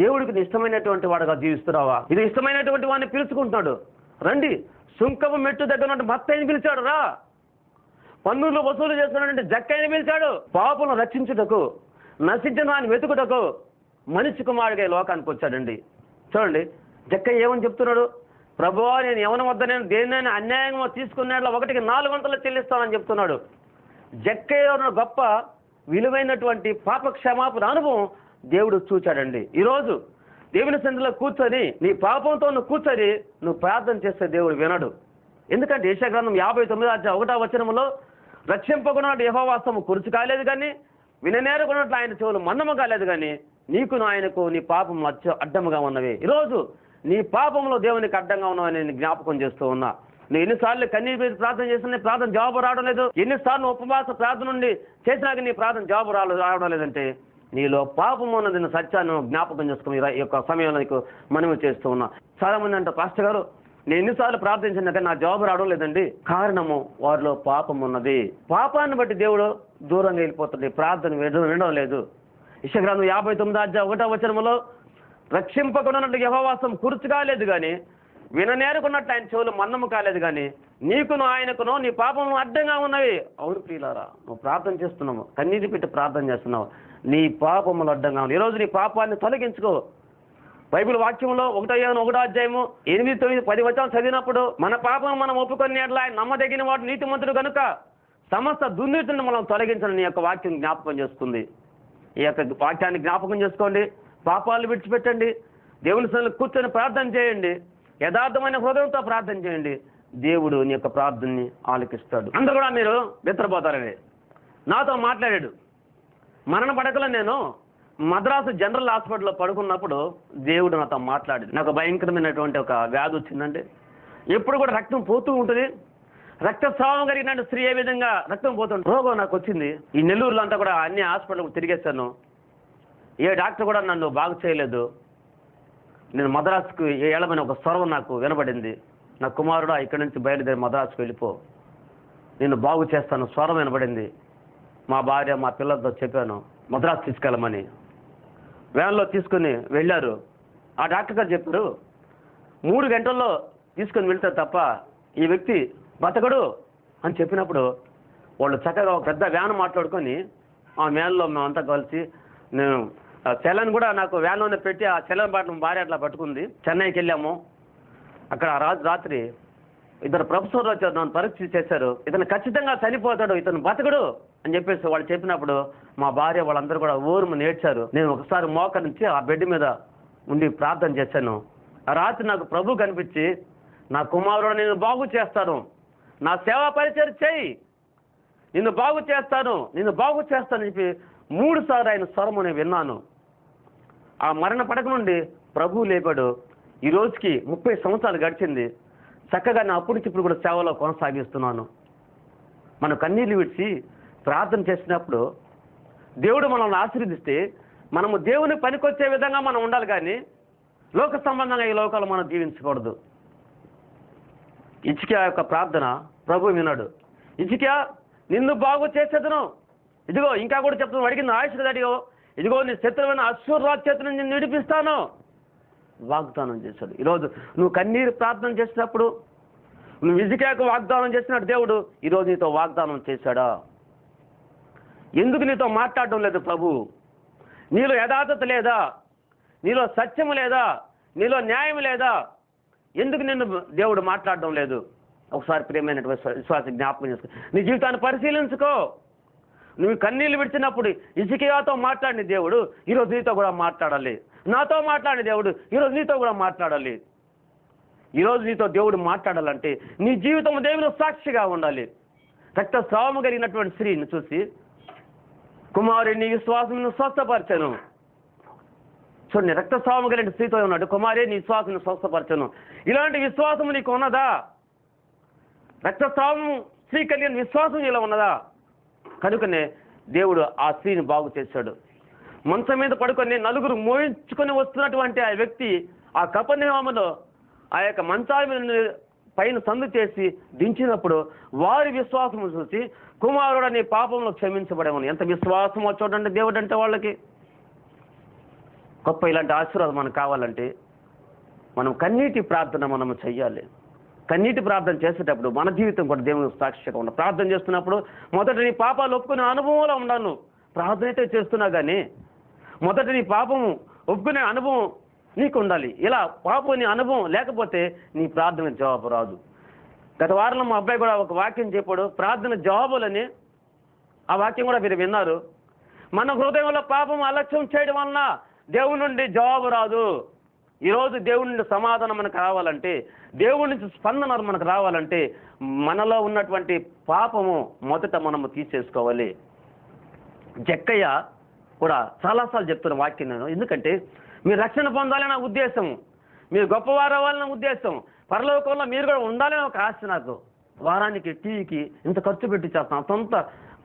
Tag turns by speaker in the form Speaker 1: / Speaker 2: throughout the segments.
Speaker 1: దేవుడికి ఇష్టమైనటువంటి వాడుగా జీవిస్తున్నావా? ఇది ఇష్టమైనటువంటి వాడిని పిలుచుకుంటున్నాడు. రండి, సుంకపు మెట్టు దగ్గర ఉన్న భర్తని పిలిచాడు. రా, పన్నులు వసూలు చేస్తున్నటువంటి జక్కయ్యని పిలిచాడు. పాపలను రక్షించుటకు, నశించిన వాడిని వెతుకుటకు మనిషి కుమారుడిగా లోకానికి వచ్చాడండి. చూడండి, జక్కయ్య ఏమని చెప్తున్నాడు? ప్రభువా, నేను ఎవరి వద్ద నేను దేన్నైనా అన్యాయంగా తీసుకునేట్లా 1కి 400 చెల్లిస్తానని చెప్తున్నాడు. జక్కయ్య ఉన్న గొప్ప విలువైనటువంటి పాప క్షమాపణ అనుభవం దేవుడు చూచాడండి. ఈరోజు దేవుని సన్నిధిలో కూర్చొని నీ పాపంతో నువ్వు కూర్చొని నువ్వు ప్రార్థన చేస్తే దేవుడు వినడు. ఎందుకంటే యెషయా గ్రంథం 59:1 రక్షింపకున్నట్టు యెహోవా హస్తము కురుచు కాలేదు కానీ, విననేరకున్నట్లు ఆయన చెవులు మందము కాలేదు కానీ, నీకును ఆయనకు నీ పాపం అడ్డముగా ఉన్నవి. ఈరోజు నీ పాపంలో దేవునికి అడ్డంగా ఉన్నావని నేను జ్ఞాపకం చేస్తూ ఉన్నా. నువ్వు ఎన్నిసార్లు కన్నీరు పెట్టి ప్రార్థన చేస్తున్నా ప్రార్థన జవాబు రావడం లేదు. ఎన్నిసార్లు ఉపవాస ప్రార్థన నుండి చేసినాక నీ ప్రార్థన జవాబు రావడం లేదంటే నీలో పాపం ఉన్నది సత్యాన్ని జ్ఞాపకం చేసుకుని ఈ యొక్క సమయంలో నీకు మనవి చేస్తూ ఉన్నా. చాలా మంది అంటే, పాస్టర్ గారు నేను ఎన్నిసార్లు ప్రార్థించినా కానీ నా జవాబు రావడం లేదండి. కారణము వారిలో పాపం ఉన్నది. పాపాన్ని బట్టి దేవుడు దూరంగా వెళ్ళిపోతుంది, ప్రార్థన వినడం లేదు. యెషయా గ్రంథం 59:1 రక్షింపకున్నట్టు యెహోవా హస్తం కురుచు కాలేదు కానీ, విననేరుకున్నట్టు ఆయన చెవులు మందము కాలేదు కానీ, నీకును ఆయనకును నీ పాపము అడ్డంగా ఉన్నవి. అవును ప్రియులారా, నువ్వు ప్రార్థన చేస్తున్నావు, కన్నీటి పెట్టి ప్రార్థన చేస్తున్నావు, నీ పాపములు అడ్డంగా ఉన్నాయి. ఈరోజు నీ పాపాన్ని తొలగించుకో. బైబిల్ వాక్యంలో 1 అధ్యాయము 8, 9, 10 వచనాలు చదివినప్పుడు మన పాపం మనం ఒప్పుకొని ఆయన నమ్మదగిన వాడు నీతిమంతుడు కనుక సమస్త దుర్నీతిని మనం తొలగించని నీ యొక్క వాక్యం జ్ఞాపకం చేస్తుంది. ఈ యొక్క వాక్యాన్ని జ్ఞాపకం చేసుకోండి. పాపాలు విడిచిపెట్టండి. దేవుని సన్నిధిలో కూర్చొని ప్రార్థన చేయండి. యథార్థమైన హృదయంతో ప్రార్థన చేయండి. దేవుడు నీ యొక్క ప్రార్థనని ఆలకిస్తాడు. అందరూ కూడా మీరు నిద్రపోతారని నాతో మాట్లాడాడు. మరణ పడకలో నేను మద్రాసు జనరల్ హాస్పిటల్లో పడుకున్నప్పుడు దేవుడు నాతో మాట్లాడాడు. నాకు భయంకరమైనటువంటి ఒక వ్యాధి వచ్చిందంటే, ఎప్పుడు కూడా రక్తం పోతూ ఉంటుంది. రక్తస్రావం కలిగిన స్త్రీ ఏ విధంగా రక్తం పోతుంది, రోగం నాకు వచ్చింది. ఈ నెల్లూరులో అంతా కూడా అన్ని హాస్పిటల్కి తిరిగేశాను. ఏ డాక్టర్ కూడా నన్ను బాగు చేయలేదు. నేను మద్రాసుకు ఏళ్ళమైన ఒక స్వరం నాకు వినబడింది. నా కుమారుడు ఇక్కడి నుంచి బయలుదేరి మద్రాసుకు వెళ్ళిపో, నేను బాగు చేస్తాను స్వరం వినబడింది. మా భార్య మా పిల్లలతో చెప్పాను మద్రాసు తీసుకెళ్ళమని. వ్యాన్లో తీసుకుని వెళ్ళారు. ఆ డాక్టర్ గారు చెప్పారు 3 గంటల్లో తీసుకొని వెళ్తే తప్ప ఈ వ్యక్తి బతకడు అని చెప్పినప్పుడు వాళ్ళు చక్కగా ఒక పెద్ద వ్యాన్ మాట్లాడుకొని ఆ వ్యాన్లో మేమంతా కలిసి, నేను సెలన్ కూడా నాకు వ్యాన్లోనే పెట్టి ఆ సెలన్ బాట భార్య అట్లా పట్టుకుంది. చెన్నైకి వెళ్ళాము. అక్కడ రాత్రి 2 ప్రొఫెసర్లు వచ్చారు, నన్ను పరీక్ష చేశారు. ఇతను ఖచ్చితంగా చనిపోతాడు, ఇతను బతకడు అని చెప్పేసి వాళ్ళు చెప్పినప్పుడు మా భార్య వాళ్ళందరూ కూడా ఊరుము నేర్చారు. నేను ఒకసారి మోకరించి ఆ బెడ్ మీద ఉండి ప్రార్థన చేశాను. ఆ రాత్రి నాకు ప్రభు కనిపించి, నా కుమారుడు నేను బాగు చేస్తాను, నా సేవా పరిచయం చేయి, నిన్ను బాగు చేస్తానని చెప్పి 3 సార్లు ఆయన స్వరము నేను విన్నాను. ఆ మరణ పడక నుండి ప్రభు లేపాడు. ఈ రోజుకి 30 సంవత్సరాలు గడిచింది. చక్కగా నా అప్పుడు ఇప్పుడు కూడా సేవలో కొనసాగిస్తున్నాను. మనం కన్నీళ్ళు విడిచి ప్రార్థన చేసినప్పుడు దేవుడు మనల్ని ఆశీర్వదిస్తే మనము దేవుని పనికొచ్చే విధంగా మనం ఉండాలి కానీ లోక సంబంధంగా ఈ లోకాలు మనం జీవించకూడదు. హిజ్కియా యొక్క ప్రార్థన ప్రభు విన్నాడు. హిజ్కియా, నిన్ను బాగు చేసేదను, ఇదిగో ఇంకా కూడా చెప్తున్నాను, అడిగిన ఆయుష్ అడిగో, ఇదిగో నీ శత్రువైన అశ్షూరు రాజు చేత నుంచి నిన్ను విడిపిస్తాను వాగ్దానం చేశాడు. ఈరోజు నువ్వు కన్నీరు ప్రార్థన చేసినప్పుడు నువ్వు హిజ్కియాకు వాగ్దానం చేసినట్టు దేవుడు ఈరోజు నీతో వాగ్దానం చేశాడా? ఎందుకు నీతో మాట్లాడడం లేదు ప్రభు? నీలో యథార్థత లేదా? నీలో సత్యము లేదా? నీలో న్యాయం లేదా? ఎందుకు నిన్ను దేవుడు మాట్లాడడం లేదు? ఒకసారి ప్రియమైనటువంటి విశ్వాస జ్ఞాపకం చేసుకో. నీ జీవితాన్ని పరిశీలించుకో. నువ్వు కన్నీళ్ళు విడిచినప్పుడు హిజ్కియాతో మాట్లాడిన దేవుడు ఈరోజు నీతో కూడా మాట్లాడాలి. నాతో మాట్లాడిన దేవుడు ఈరోజు నీతో కూడా మాట్లాడాలి. ఈరోజు నీతో దేవుడు మాట్లాడాలంటే నీ జీవితం దేవుని సాక్షిగా ఉండాలి. రక్తస్రావము కలిగినటువంటి స్త్రీని చూసి, కుమారుని నీ విశ్వాసం స్వస్థపరచను. చూడండి, రక్తస్రావము కలిగిన స్త్రీతో ఉన్నాడు, కుమారే నీ విశ్వాసం స్వస్థపరచను. ఇలాంటి విశ్వాసం నీకు ఉన్నదా? రక్తస్రావం స్త్రీ కలిగిన విశ్వాసం నీలో ఉన్నదా? కనుకనే దేవుడు ఆ స్త్రీని బాగు చేశాడు. మంచం మీద పడుకొని 4 మోయించుకొని వస్తున్నటువంటి ఆ వ్యక్తి ఆ కపెర్నహూములో ఆ యొక్క మంచాల మీద పైన సందు చేసి దించినప్పుడు వారి విశ్వాసము చూసి, కుమారుడు నీ పాపంలో క్షమించబడేమని. ఎంత విశ్వాసమో చూడండి దేవుడు అంటే వాళ్ళకి. గొప్ప ఇలాంటి ఆశీర్వాదం మనకు కావాలంటే మనం కన్నీటి ప్రార్థన మనం చెయ్యాలి. కన్నీటి ప్రార్థన చేసేటప్పుడు మన జీవితం కూడా దేవుని సాక్షిగా ఉండాలి. ప్రార్థన చేస్తున్నప్పుడు మొదట నీ పాపాలు ఒప్పుకునే అనుభవంలో ఉండాలి. ప్రార్థన అయితే చేస్తున్నా కానీ మొదట నీ పాపము ఒప్పుకునే అనుభవం నీకు ఉండాలి. ఇలా పాపం నీ అనుభవం లేకపోతే నీ ప్రార్థన జవాబు రాదు. గత వారంలో మా అబ్బాయి కూడా ఒక వాక్యం చెప్పాడు, ప్రార్థన జవాబులని. ఆ వాక్యం కూడా మీరు విన్నారు. మన హృదయంలో పాపం అలక్ష్యం చేయడం వలన దేవుని నుండి జవాబు రాదు. ఈరోజు దేవుడి నుండి సమాధానం మనకు రావాలంటే, దేవుడి నుంచి స్పందన మనకు రావాలంటే మనలో ఉన్నటువంటి పాపము మొదట మనము తీసేసుకోవాలి. జక్కయ్య కూడా చాలాసార్లు చెప్తున్న వాక్యం నేను, ఎందుకంటే మీరు రక్షణ పొందాలనే ఉద్దేశం, మీరు గొప్పవారు అవ్వాలనే ఉద్దేశం, పరలోకంలో మీరు కూడా ఉండాలనే ఒక ఆశ నాకు. వారానికి టీవీకి ఇంత ఖర్చు పెట్టి చేస్తాను, సొంత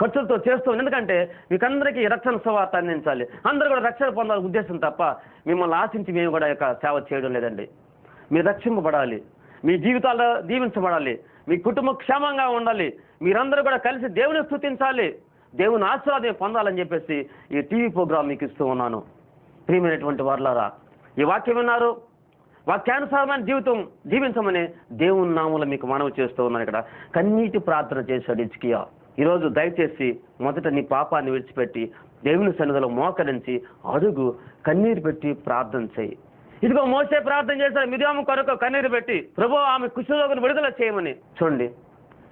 Speaker 1: ఖర్చులతో చేస్తాం. ఎందుకంటే మీకందరికీ రక్షణ సువార్త అందించాలి, అందరూ కూడా రక్షణ పొందాలని ఉద్దేశం తప్ప మిమ్మల్ని ఆశించి మేము కూడా యొక్క సేవ చేయడం లేదండి. మీరు రక్షింపబడాలి, మీ జీవితాల్లో దీవించబడాలి, మీ కుటుంబం క్షేమంగా ఉండాలి, మీరందరూ కూడా కలిసి దేవుని స్తుతించాలి, దేవుని ఆశీర్వాదం పొందాలని చెప్పేసి ఈ టీవీ ప్రోగ్రాం మీకు ఇస్తూ ఉన్నాను. ప్రియమైనటువంటి వారులారా, ఈ వాక్యం విన్నారు, వాక్యానుసారమైన జీవితం జీవించమని దేవుని నామములో మీకు మనవి చేస్తూ ఉన్నాను. ఇక్కడ కన్నీటి ప్రార్థన చేశాడు హిజ్కియా. ఈరోజు దయచేసి మొదట నీ పాపాన్ని విడిచిపెట్టి దేవుని సన్నిధిలో మోకరించి అడుగు, కన్నీరు పెట్టి ప్రార్థన చేయి. ఇదిగో మోసే ప్రార్థన చేశాడు, మిరియాము కొరకు కన్నీరు పెట్టి ప్రభువా ఆమె కుష్ఠరోగిని విడుదల చేయమని. చూడండి,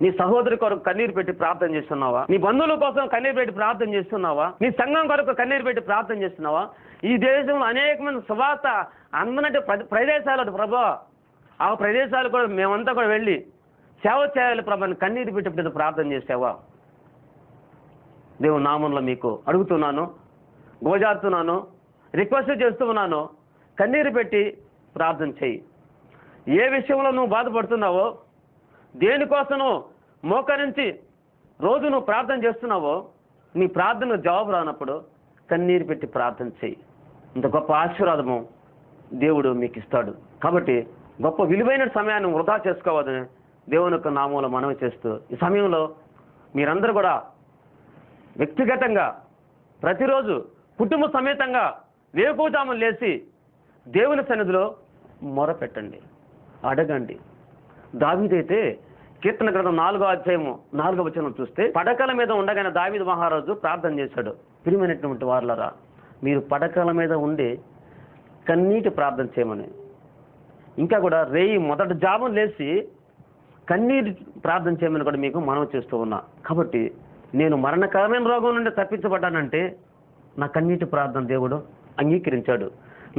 Speaker 1: నీ సహోదరి కొరకు కన్నీరు పెట్టి ప్రార్థన చేస్తున్నావా? నీ బంధువుల కోసం కన్నీరు పెట్టి ప్రార్థన చేస్తున్నావా? నీ సంఘం కొరకు కన్నీరు పెట్టి ప్రార్థన చేస్తున్నావా? ఈ దేశంలో అనేకమంది సువార్త అందనంటే ప్రదేశాలు ప్రభువా, ఆ ప్రదేశాలు కూడా మేమంతా కూడా వెళ్ళి సేవ చేయాలి ప్రభాని కన్నీరు పెట్టి ప్రార్థన చేసావా? దేవుని నామంలో మీకు అడుగుతున్నాను, గోజాడుతున్నాను, రిక్వెస్ట్ చేస్తూ ఉన్నాను, కన్నీరు పెట్టి ప్రార్థన చేయి. ఏ విషయంలో నువ్వు బాధపడుతున్నావో, దేనికోసం మోకరించి రోజు నువ్వు ప్రార్థన చేస్తున్నావో, నీ ప్రార్థనకు జవాబు రానప్పుడు కన్నీరు పెట్టి ప్రార్థన చేయి. ఇంత గొప్ప ఆశీర్వాదము దేవుడు మీకు ఇస్తాడు. కాబట్టి గొప్ప విలువైన సమయాన్ని వృధా చేసుకోవద్దని దేవుని యొక్క నామంలో మనవి చేస్తూ, ఈ సమయంలో మీరందరూ కూడా వ్యక్తిగతంగా ప్రతిరోజు కుటుంబ సమేతంగా వేకువజామున లేచి దేవుని సన్నిధిలో మొరపెట్టండి, అడగండి. దావీదైతే కీర్తన గ్రంథం 4వ అధ్యాయము 4వ వచనం చూస్తే, పడకల మీద ఉండగానే దావీదు మహారాజు ప్రార్థన చేశాడు. ప్రియమైనటువంటి వారులారా, మీరు పడకల మీద ఉండి కన్నీటి ప్రార్థన చేయమని, ఇంకా కూడా రేయి మొదటి జామున లేచి కన్నీటి ప్రార్థన చేయమని కూడా మీకు మనవి చేస్తూ ఉన్నా. కాబట్టి నేను మరణకరమైన రోగం నుండి తప్పించబడ్డానంటే నా కన్నీటి ప్రార్థన దేవుడు అంగీకరించాడు,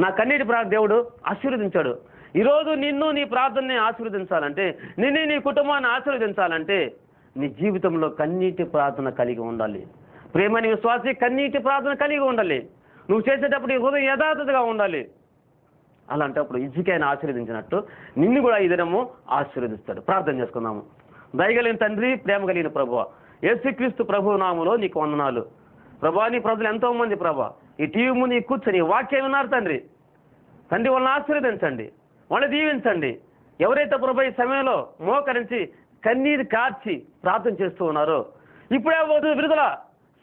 Speaker 1: నా కన్నీటి ప్రార్థన దేవుడు ఆశీర్వదించాడు. ఈరోజు నిన్ను నీ ప్రార్థనని ఆశీర్వదించాలంటే, నిన్ను నీ కుటుంబాన్ని ఆశీర్వదించాలంటే నీ జీవితంలో కన్నీటి ప్రార్థన కలిగి ఉండాలి. ప్రేమని విశ్వాసి కన్నీటి ప్రార్థన కలిగి ఉండాలి. నువ్వు చేసేటప్పుడు ఈ హృదయం యథార్థతగా ఉండాలి. అలాంటప్పుడు హిజ్కియాను ఆశీర్వదించినట్టు నిన్ను కూడా ఈ దినము ఆశీర్వదిస్తాడు. ప్రార్థన చేసుకుందాము. దయగలిగిన తండ్రి, ప్రేమ కలిగిన ప్రభువా, యేసుక్రీస్తు ప్రభు నామములో నీకు వందనాలు. ప్రభా, నీ ప్రజలు ఎంతో మంది ప్రభా ఈ టీవీ ముందు ఈ కూర్చొని వాక్యం విన్నారు తండ్రి. తండ్రి వాళ్ళని ఆశీర్వదించండి, వాళ్ళని దీవించండి. ఎవరైతే ప్రభా ఈ సమయంలో మోకరించి కన్నీరు కార్చి ప్రార్థన చేస్తూ ఉన్నారో ఇప్పుడే విడుదల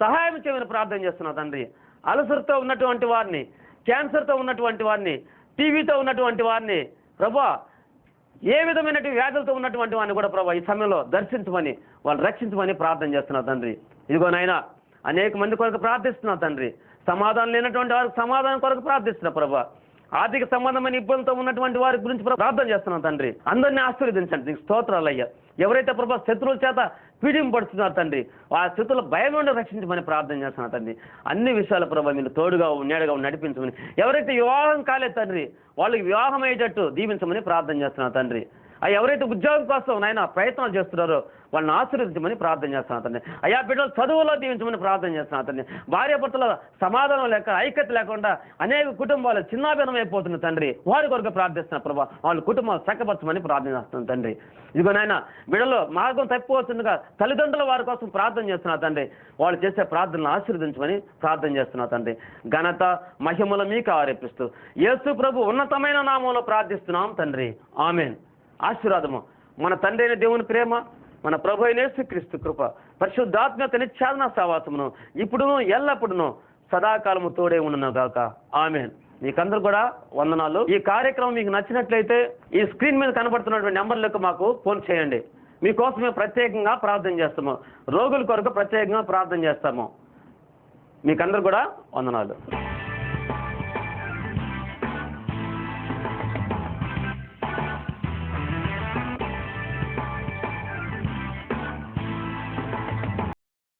Speaker 1: సహాయం చేయమని ప్రార్థన చేస్తున్నా తండ్రి. అలసరతో ఉన్నటువంటి వారిని, క్యాన్సర్తో ఉన్నటువంటి వారిని, టీవీతో ఉన్నటువంటి వారిని ప్రభా, ఏ విధమైన వ్యాధులతో ఉన్నటువంటి వారిని కూడా ప్రభా ఈ సమయంలో దర్శించమని, వాళ్ళు రక్షించమని ప్రార్థన చేస్తున్నా తండ్రి. ఇదిగో నాయనా, అనేక మంది కొరకు ప్రార్థిస్తున్నా తండ్రి. సమాధానం లేనటువంటి వారికి సమాధానం కొరకు ప్రార్థిస్తున్నా ప్రభా. ఆర్థిక సంబంధమైన ఇబ్బందులతో ఉన్నటువంటి వారి గురించి ప్రార్థన చేస్తున్నాం తండ్రి. అందరినీ ఆశీర్వదించండి. నీకు స్తోత్రాలు అయ్యా. ఎవరైతే ప్రభా శత్రువుల చేత పీడింపడుతున్నారు తండ్రి, ఆ శత్రువుల భయం నుండి రక్షించమని ప్రార్థన చేస్తున్నా తండ్రి. అన్ని విషయాల ప్రభా మీరు తోడుగా నీడగా నడిపించమని, ఎవరైతే వివాహం కాలేదు తండ్రి వాళ్ళకి వివాహం అయ్యేటట్టు దీవించమని ప్రార్థన చేస్తున్నా తండ్రి. ఎవరైతే ఉద్యోగం కోసం నాయన ప్రయత్నాలు చేస్తున్నారో వాళ్ళని ఆశీర్వదించమని ప్రార్థన చేస్తున్నా తండ్రి. అయ్యా బిడ్డలు చదువులో దీవించమని ప్రార్థన చేస్తున్నా తండ్రి. భార్యాభర్తల సమాధానం లేక, ఐక్యత లేకుండా అనేక కుటుంబాలు చిన్నాభిన్నం అయిపోతున్న తండ్రి, వారి కొరకు ప్రార్థిస్తున్న ప్రభా వాళ్ళ కుటుంబాలు చక్కపరచమని ప్రార్థన చేస్తున్నా తండ్రి. ఇదిగో నాయన, బిడ్డలు మార్గం తప్పిపోతుండగా తల్లిదండ్రుల వారి కోసం ప్రార్థన చేస్తున్నా తండ్రి. వాళ్ళు చేసే ప్రార్థనలు ఆశీర్వదించమని ప్రార్థన చేస్తున్నా తండ్రి. ఘనత మహిమలు మీకు ఆరోపిస్తూ యేసు ప్రభు ఉన్నతమైన నామంలో ప్రార్థిస్తున్నాం తండ్రి. ఆమేన్. ఆశీర్వాదము మన తండ్రి అయిన దేవుని ప్రేమ, మన ప్రభు అయిన యేసుక్రీస్తు కృప, పరిశుద్ధాత్మక నిత్యాన సహవాసమును ఇప్పుడును ఎల్లప్పుడును సదాకాలము తోడే ఉండును గాక. ఆమేన్. మీకందరూ కూడా వందనాలు. ఈ కార్యక్రమం మీకు నచ్చినట్లయితే ఈ స్క్రీన్ మీద కనబడుతున్నటువంటి నెంబర్లకు మాకు ఫోన్ చేయండి. మీకోసం మేము ప్రత్యేకంగా ప్రార్థన చేస్తాము. రోగుల కొరకు ప్రత్యేకంగా ప్రార్థన చేస్తాము. మీకందరూ కూడా వందనాలు.